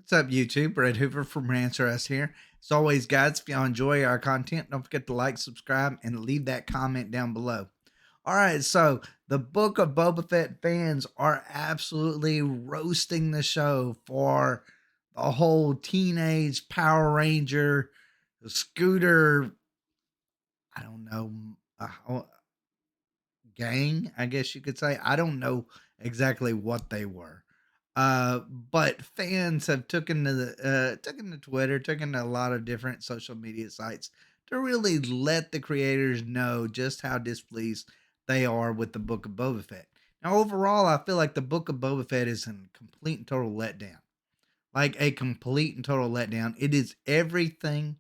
What's up, YouTube? Brett Hoover from Rants here. As always, guys, if y'all enjoy our content, don't forget to like, subscribe, and leave that comment down below. All right, so the Book of Boba Fett fans are absolutely roasting the show for the whole teenage Power Ranger scooter, I don't know, gang, I guess you could say. I don't know exactly what they were. But fans have taken to Twitter, taken to a lot of different social media sites to really let the creators know just how displeased they are with the Book of Boba Fett. Now, overall, I feel like the Book of Boba Fett is a complete and total letdown. Like a complete and total letdown. It is everything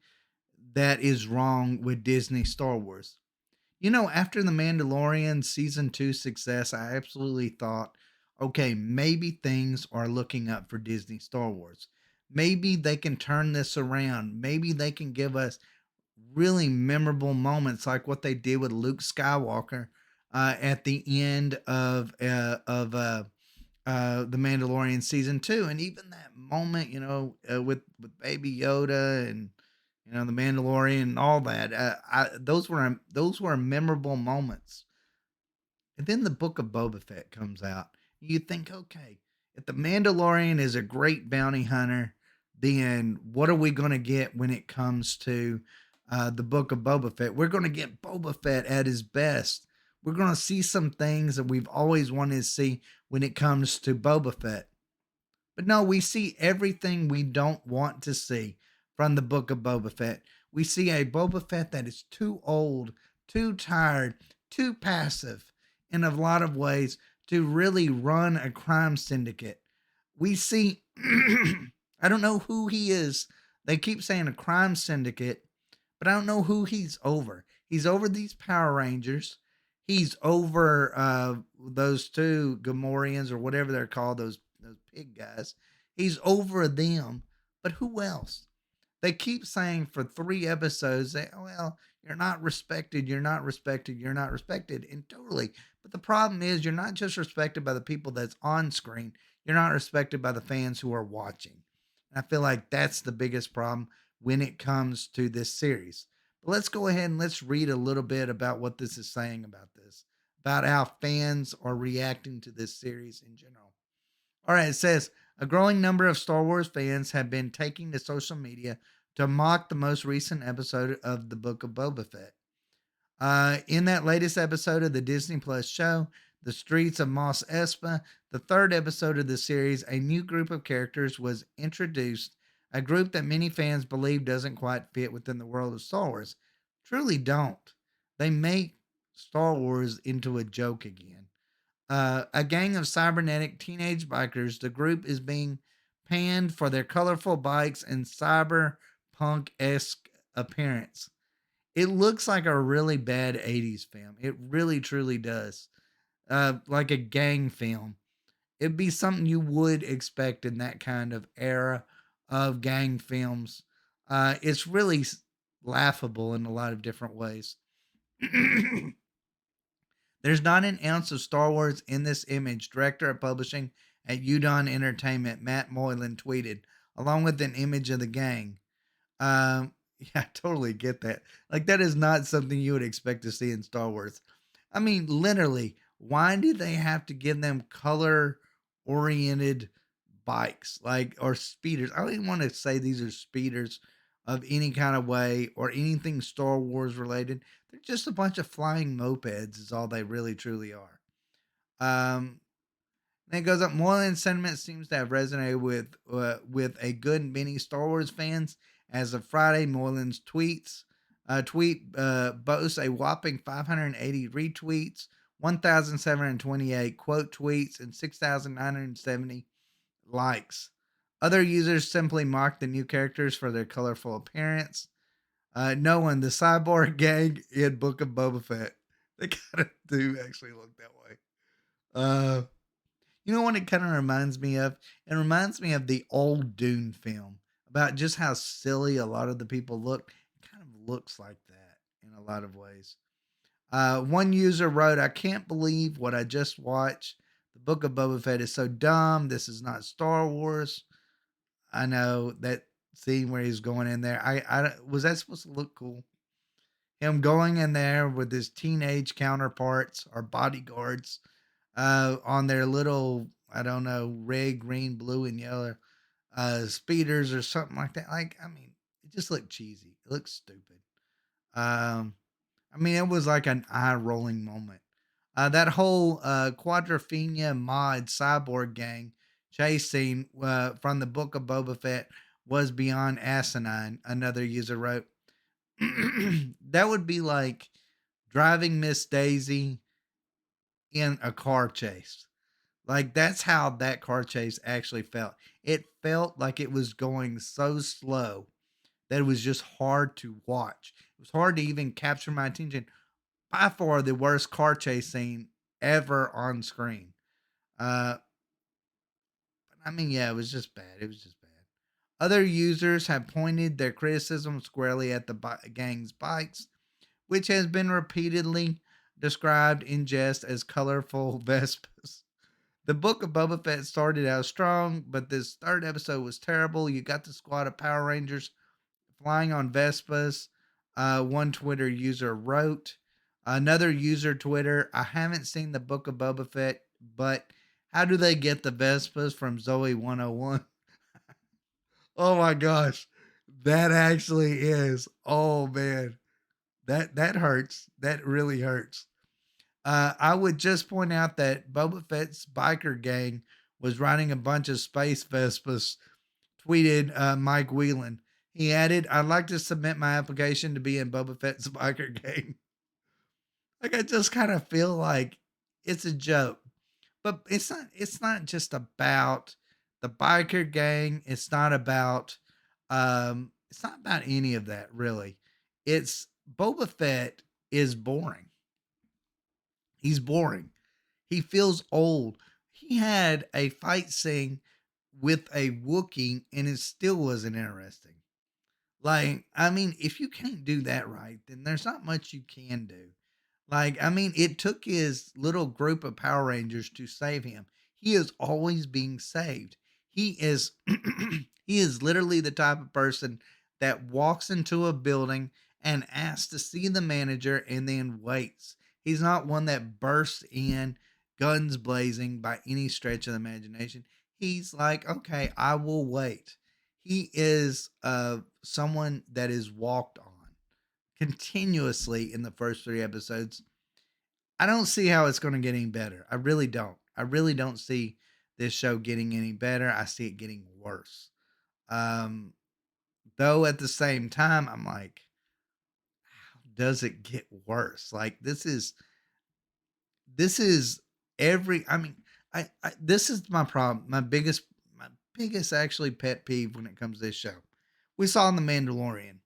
that is wrong with Disney Star Wars. After the Mandalorian season 2 success, I absolutely thought, okay, maybe things are looking up for Disney Star Wars. Maybe they can turn this around. Maybe they can give us really memorable moments like what they did with Luke Skywalker at the end of the Mandalorian season 2, and even that moment, with Baby Yoda and the Mandalorian and all that. Those were memorable moments. And then the Book of Boba Fett comes out. You think, okay, if the Mandalorian is a great bounty hunter, then what are we going to get when it comes to the Book of Boba Fett? We're going to get Boba Fett at his best. We're going to see some things that we've always wanted to see when it comes to Boba Fett. But no, we see everything we don't want to see from the Book of Boba Fett. We see a Boba Fett that is too old, too tired, too passive in a lot of ways to really run a crime syndicate. We see, I don't know who he is. They keep saying a crime syndicate, but I don't know who he's over. He's over these Power Rangers. He's over those two Gamorreans or whatever they're called, those pig guys. He's over them, but who else? They keep saying for 3 episodes that, oh, well, you're not respected, you're not respected, you're not respected, and totally. But the problem is, you're not just respected by the people that's on screen, you're not respected by the fans who are watching. And I feel like that's the biggest problem when it comes to this series. But let's go ahead and let's read a little bit about what this is saying about this, about how fans are reacting to this series in general. All right, it says a growing number of Star Wars fans have been taking to social media to mock the most recent episode of the Book of Boba Fett. In that latest episode of the Disney Plus show, The Streets of Mos Espa, the third episode of the series, a new group of characters was introduced, a group that many fans believe doesn't quite fit within the world of Star Wars. Truly don't. They make Star Wars into a joke again. A gang of cybernetic teenage bikers, the group is being panned for their colorful bikes and cyberpunk esque appearance. It looks like a really bad 80s film. It really, truly does. Like a gang film. It'd be something you would expect in that kind of era of gang films. It's really laughable in a lot of different ways. There's not an ounce of Star Wars in this image, director of publishing at Udon Entertainment, Matt Moylan, tweeted, along with an image of the gang. Yeah, I totally get that. Like, that is not something you would expect to see in Star Wars. I mean, literally, why did they have to give them color oriented bikes, like, or speeders? I don't even want to say these are speeders of any kind of way or anything Star Wars related. They're just a bunch of flying mopeds, is all they really truly are. Um, then it goes up. Moylan's sentiment seems to have resonated with a good many Star Wars fans. As of Friday, Moylan's tweet boasts a whopping 580 retweets, 1,728 quote tweets, and 6,970 likes. Other users simply mocked the new characters for their colorful appearance. No one, the cyborg gang in Book of Boba Fett. They kind of do actually look that way. Uh, you know what it kind of reminds me of? It reminds me of the old Dune film about just how silly a lot of the people look. It kind of looks like that in a lot of ways. One user wrote, I can't believe what I just watched. The Book of Boba Fett is so dumb. This is not Star Wars. I know that scene where he's going in there. Was that supposed to look cool? Him going in there with his teenage counterparts or bodyguards, on their little, I don't know, red, green, blue, and yellow speeders or something like that. Like, I mean, it just looked cheesy. It looked stupid. Um, I mean, it was like an eye rolling moment. That whole Quadrophenia mod cyborg gang chase scene from the Book of Boba Fett was beyond asinine, another user wrote. That would be like driving Miss Daisy in a car chase. Like, that's how that car chase actually felt. It felt like it was going so slow that it was just hard to watch. It was hard to even capture my attention. By far the worst car chase scene ever on screen. Uh, I mean, yeah, it was just bad. It was just bad. Other users have pointed their criticism squarely at the gang's bikes, which has been repeatedly described in jest as colorful Vespas. The Book of Boba Fett started out strong, but this third episode was terrible. You got the squad of Power Rangers flying on Vespas. One Twitter user wrote. Another user Twitter, I haven't seen the Book of Boba Fett, but how do they get the Vespas from Zoe 101? Oh my gosh. That actually is. Oh man. That hurts. That really hurts. I would just point out that Boba Fett's biker gang was riding a bunch of space Vespas, tweeted Mike Whelan. He added, I'd like to submit my application to be in Boba Fett's biker gang. Like, I just kind of feel like it's a joke. But it's not just about the biker gang. It's not about any of that really. It's Boba Fett is boring. He's boring. He feels old. He had a fight scene with a Wookiee and it still wasn't interesting. Like, I mean, if you can't do that right, then there's not much you can do. Like, I mean, it took his little group of Power Rangers to save him. He is always being saved. He is he is literally the type of person that walks into a building and asks to see the manager and then waits. He's not one that bursts in guns blazing by any stretch of the imagination. He's like, "Okay, I will wait." He is someone that is walked on continuously in the first three episodes. I don't see how it's going to get any better. I really don't. I really don't see this show getting any better. I see it getting worse. Um, though at the same time, I'm like, how does it get worse? Like, this is every. I mean, I this is my problem. My biggest actually pet peeve when it comes to this show. We saw in the Mandalorian.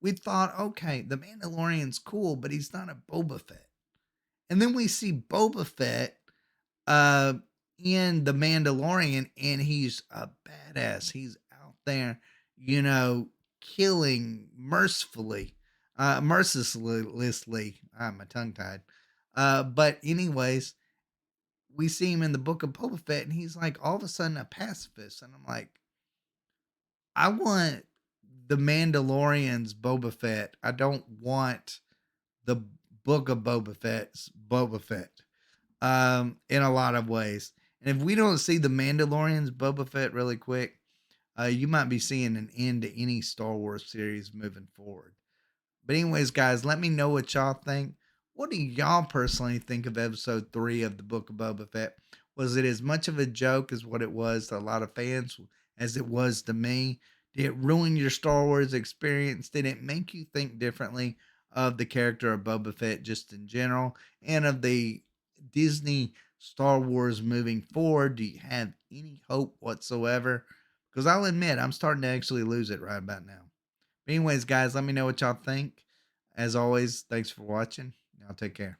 We thought, okay, the Mandalorian's cool, but he's not a Boba Fett. And then we see Boba Fett uh, in The Mandalorian, and he's a badass. He's out there, you know, killing mercilessly. My tongue tied. But anyways, we see him in the Book of Boba Fett, and he's like all of a sudden a pacifist, and I'm like, I want the Mandalorian's Boba Fett. I don't want the Book of Boba Fett's Boba Fett. In a lot of ways. And if we don't see the Mandalorian's Boba Fett really quick, you might be seeing an end to any Star Wars series moving forward. But anyways, guys, let me know what y'all think. What do y'all personally think of episode 3 of the Book of Boba Fett? Was it as much of a joke as what it was to a lot of fans as it was to me? Did it ruin your Star Wars experience? Did it make you think differently of the character of Boba Fett just in general and of the Disney Star Wars moving forward? Do you have any hope whatsoever? Because I'll admit, I'm starting to actually lose it right about now. But anyways, guys, let me know what y'all think. As always, thanks for watching. Y'all take care.